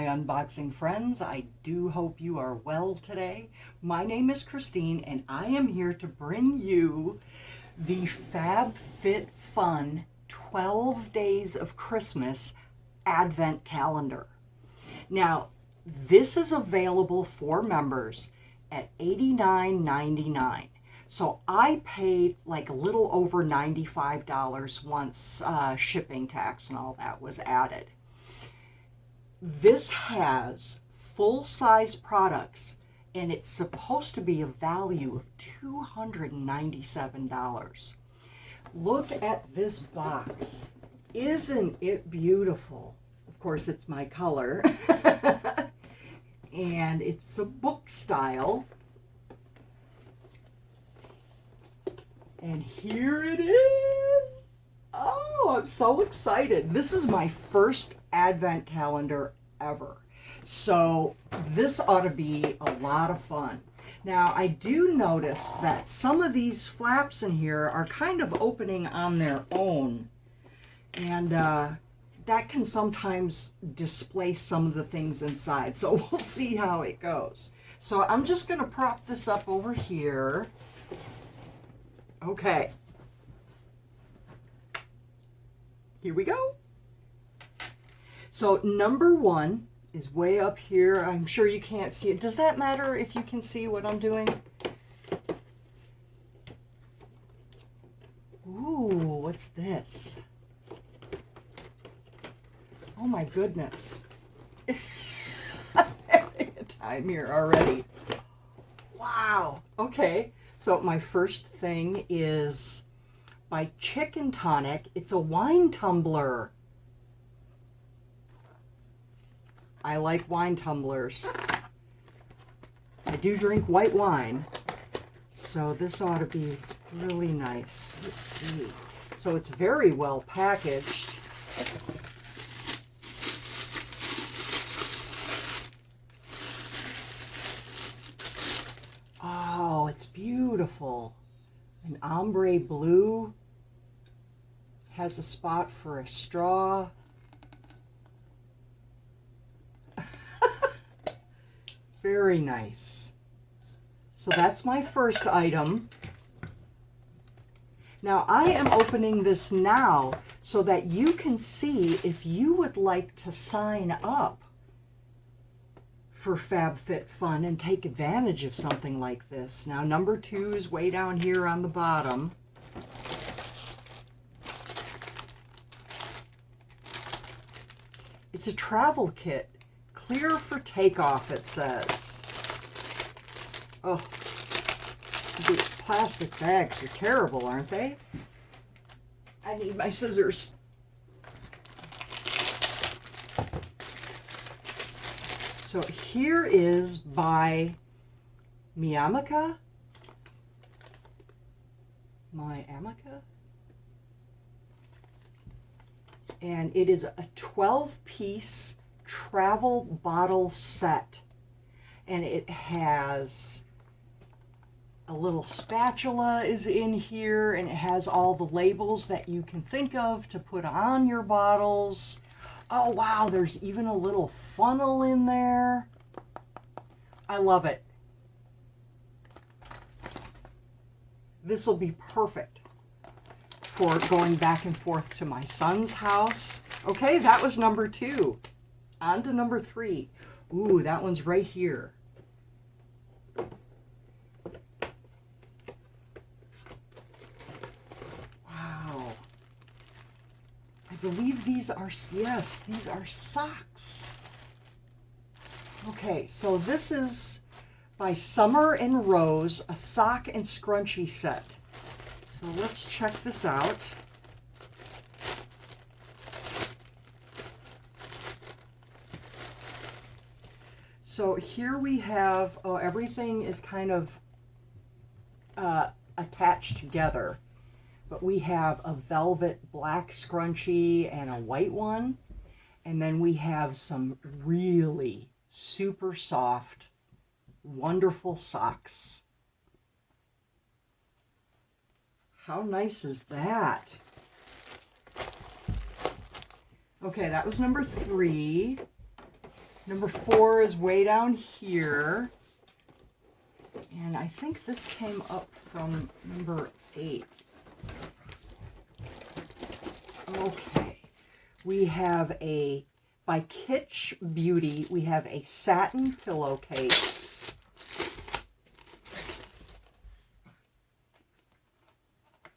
my unboxing friends. I do hope you are well today. My name is Christine and I am here to bring you the FabFitFun 12 Days of Christmas Advent Calendar. Now, this is available for members at $89.99. So I paid like a little over $95 once shipping tax and all that was added. This has full-size products and it's supposed to be a value of $297. Look at this box. Isn't it beautiful? Of course, it's my color. And it's a book style. And here it is. Oh, I'm so excited. This is my first Advent calendar ever. So this ought to be a lot of fun. Now, I do notice that some of these flaps in here are kind of opening on their own. And that can sometimes displace some of the things inside. So we'll see how it goes. So I'm just going to prop this up over here. Okay. Here we go. So number one is way up here. I'm sure you can't see it. Does that matter if you can see what I'm doing? Ooh, what's this? Oh my goodness. I'm having a time here already. Wow. Okay. So my first thing is by Chicken Tonic. It's a wine tumbler. I like wine tumblers. I do drink white wine, so this ought to be really nice. Let's see. So it's very well packaged. Oh, it's beautiful. An ombre blue. Has a spot for a straw. Very nice. So that's my first item. Now I am opening this now so that you can see if you would like to sign up for FabFitFun and take advantage of something like this. Now number two is way down here on the bottom. It's a travel kit. Clear for takeoff, it says. Oh, these plastic bags are terrible, aren't they? I need my scissors. So here is by Amica. And it is a 12-piece travel bottle set, and it has a little spatula is in here, and it has all the labels that you can think of to put on your bottles. Oh wow, there's even a little funnel in there. I love it. This will be perfect for going back and forth to my son's house. Okay, that was number two. On to number three. Ooh, that one's right here. Wow. I believe these are, yes, these are socks. Okay, so this is by Summer and Rose, a sock and scrunchie set. So let's check this out. So here we have, oh, everything is kind of attached together. But we have a velvet black scrunchie and a white one. And then we have some really super soft, wonderful socks. How nice is that? Okay, that was number three. Number 4 is way down here. And I think this came up from number 8. Okay. We have by Kitsch Beauty, we have a satin pillowcase.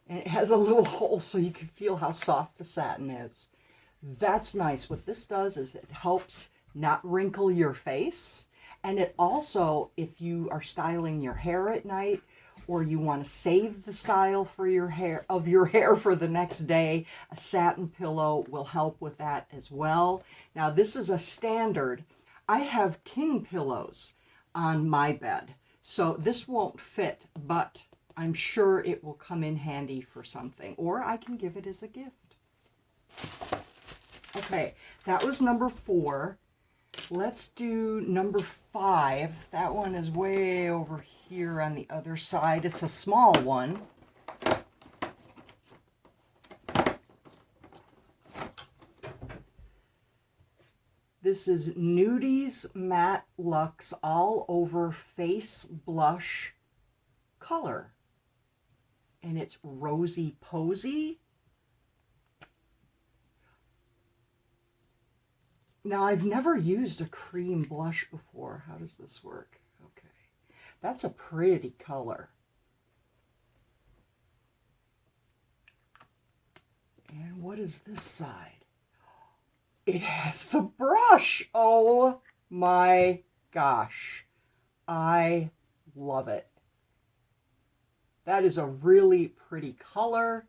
And it has a little hole so you can feel how soft the satin is. That's nice. What this does is it helps not wrinkle your face. And it also, if you are styling your hair at night, or you want to save the style for your hair for the next day, a satin pillow will help with that as well. Now this is a standard. I have king pillows on my bed, so this won't fit, but I'm sure it will come in handy for something, or I can give it as a gift. Okay, that was number 4. Let's do number 5. That one is way over here on the other side. It's a small one. This is Nudies Matte Luxe All Over Face Blush Color. And it's Rosy Posy. Now, I've never used a cream blush before. How does this work? Okay. That's a pretty color. And what is this side? It has the brush. Oh my gosh. I love it. That is a really pretty color.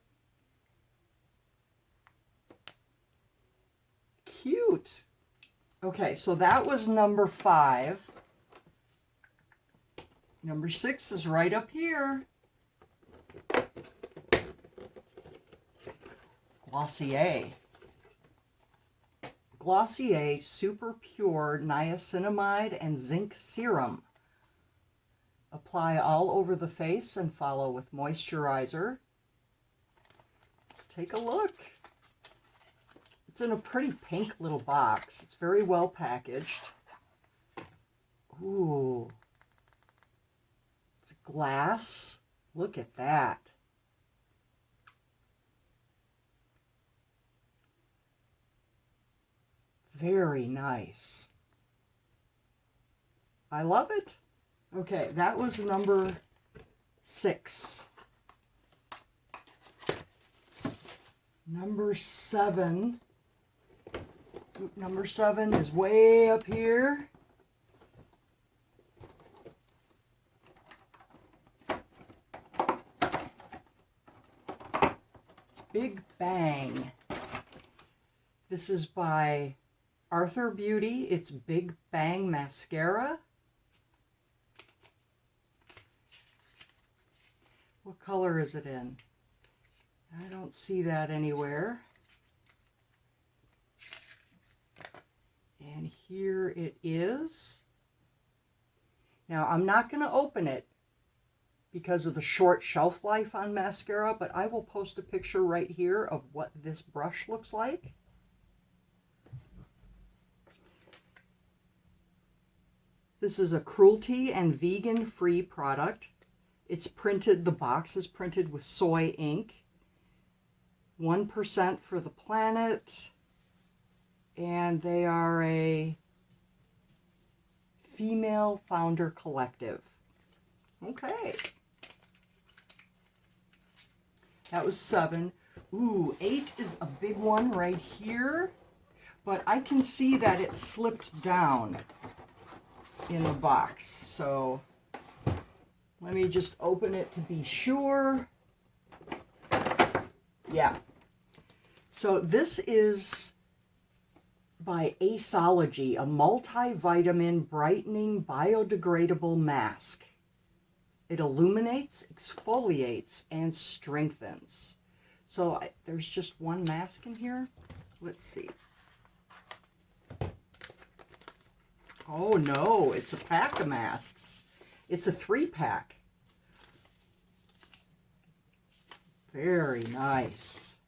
Cute. Okay, so that was number 5. Number 6 is right up here. Glossier. Glossier Super Pure Niacinamide and Zinc Serum. Apply all over the face and follow with moisturizer. Let's take a look. It's in a pretty pink little box. It's very well packaged. Ooh. It's glass. Look at that. Very nice. I love it. Okay, that was number 6. Number 7. Number 7 is way up here. Big Bang. This is by Arthur Beauty. It's Big Bang Mascara. What color is it in? I don't see that anywhere. And here it is. Now, I'm not going to open it because of the short shelf life on mascara, but I will post a picture right here of what this brush looks like. This is a cruelty and vegan-free product. It's printed, the box is printed with soy ink. 1% for the planet. And they are a female founder collective. Okay. That was 7. Ooh, 8 is a big one right here. But I can see that it slipped down in the box. So let me just open it to be sure. Yeah. So this is by Aceology, a multivitamin brightening biodegradable mask. It illuminates, exfoliates, and strengthens. So there's just one mask in here. Let's see. Oh no, it's a pack of masks. It's a 3-pack. Very nice.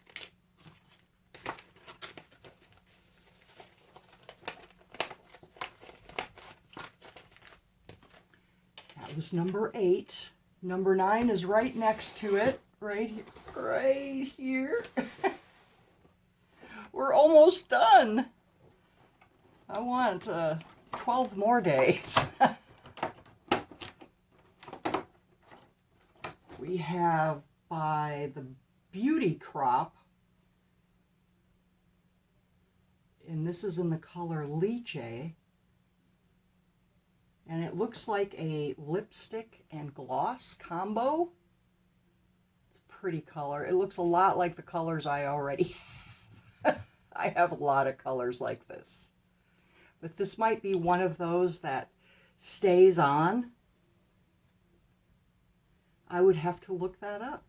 was number 8. Number 9 is right next to it, right here. We're almost done. I want 12 more days. We have by the Beauty Crop, and this is in the color Lychee, and it looks like a lipstick and gloss combo. It's a pretty color. It looks a lot like the colors I already have. I have a lot of colors like this. But this might be one of those that stays on. I would have to look that up.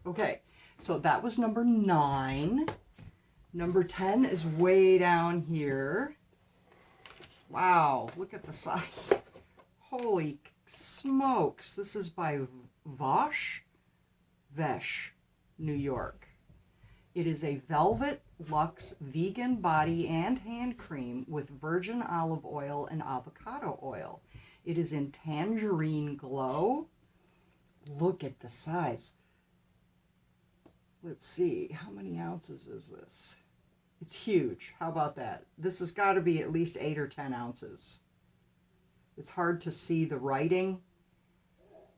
Okay, so that was number 9. Number 10 is way down here. Wow, look at the size. Holy smokes. This is by Vesh, New York. It is a Velvet Luxe vegan body and hand cream with virgin olive oil and avocado oil. It is in Tangerine Glow. Look at the size. Let's see, how many ounces is this? It's huge. How about that? This has got to be at least 8 or 10 ounces. It's hard to see the writing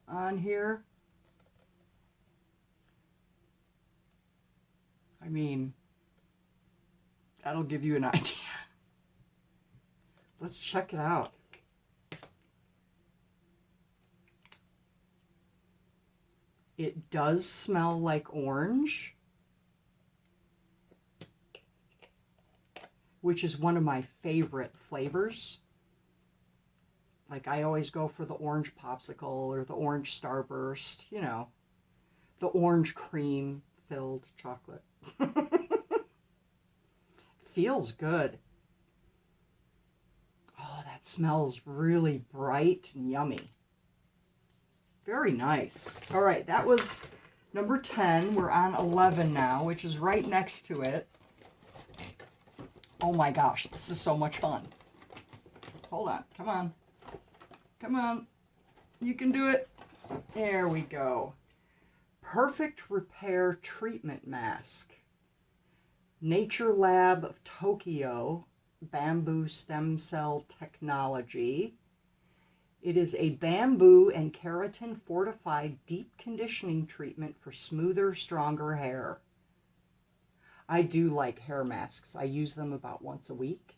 on here. I mean, that'll give you an idea. Let's check it out. It does smell like orange, which is one of my favorite flavors. Like, I always go for the orange popsicle or the orange starburst, you know, the orange cream filled chocolate. Feels good. Oh, that smells really bright and yummy. Very nice. All right, that was number 10. We're on 11 now, which is right next to it. Oh my gosh, this is so much fun. Hold on, come on. Come on. You can do it. There we go. Perfect Repair Treatment Mask. Nature Lab of Tokyo, bamboo stem cell technology. It is a bamboo and keratin fortified deep conditioning treatment for smoother, stronger hair. I do like hair masks. I use them about once a week.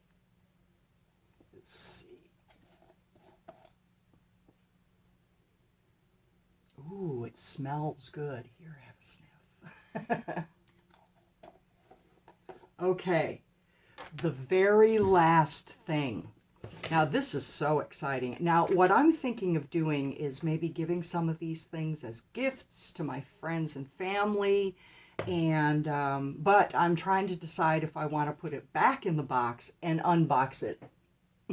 Let's see. Ooh, it smells good. Here, have a sniff. Okay, the very last thing. Now, this is so exciting. Now, what I'm thinking of doing is maybe giving some of these things as gifts to my friends and family. And but I'm trying to decide if I want to put it back in the box and unbox it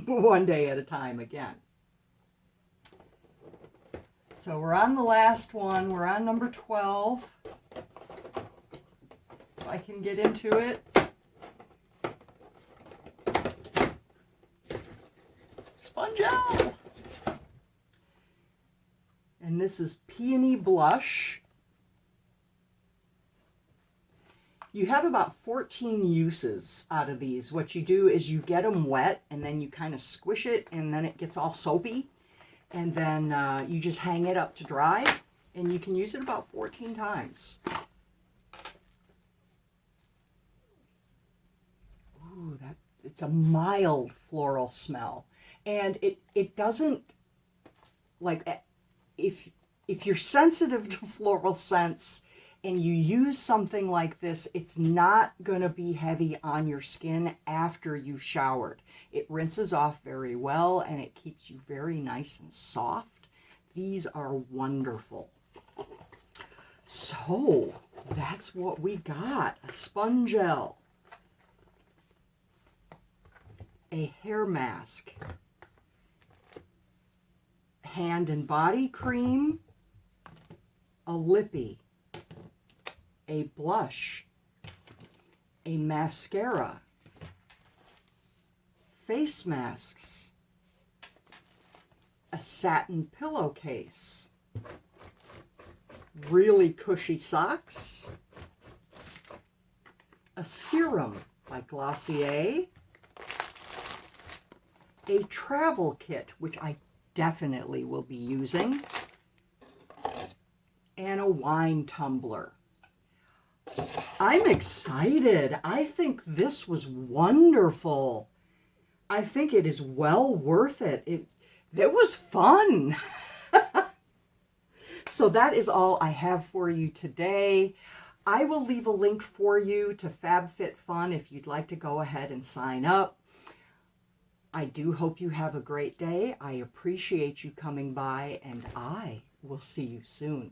one day at a time again. So we're on the last one. We're on number 12. If I can get into it. Spongel! And this is Peony Blush. You have about 14 uses out of these. What you do is you get them wet and then you kind of squish it and then it gets all soapy. And then you just hang it up to dry and you can use it about 14 times. Ooh, it's a mild floral smell. And it doesn't, like, if you're sensitive to floral scents and you use something like this, it's not going to be heavy on your skin after you've showered. It rinses off very well and it keeps you very nice and soft. These are wonderful. So that's what we got. A Spongel, a hair mask, hand and body cream, a lippy, a blush, a mascara, face masks, a satin pillowcase, really cushy socks, a serum by Glossier, a travel kit, which I definitely will be using, and a wine tumbler. I'm excited. I think this was wonderful. I think it is well worth it. It was fun. So that is all I have for you today. I will leave a link for you to FabFitFun if you'd like to go ahead and sign up. I do hope you have a great day. I appreciate you coming by, and I will see you soon.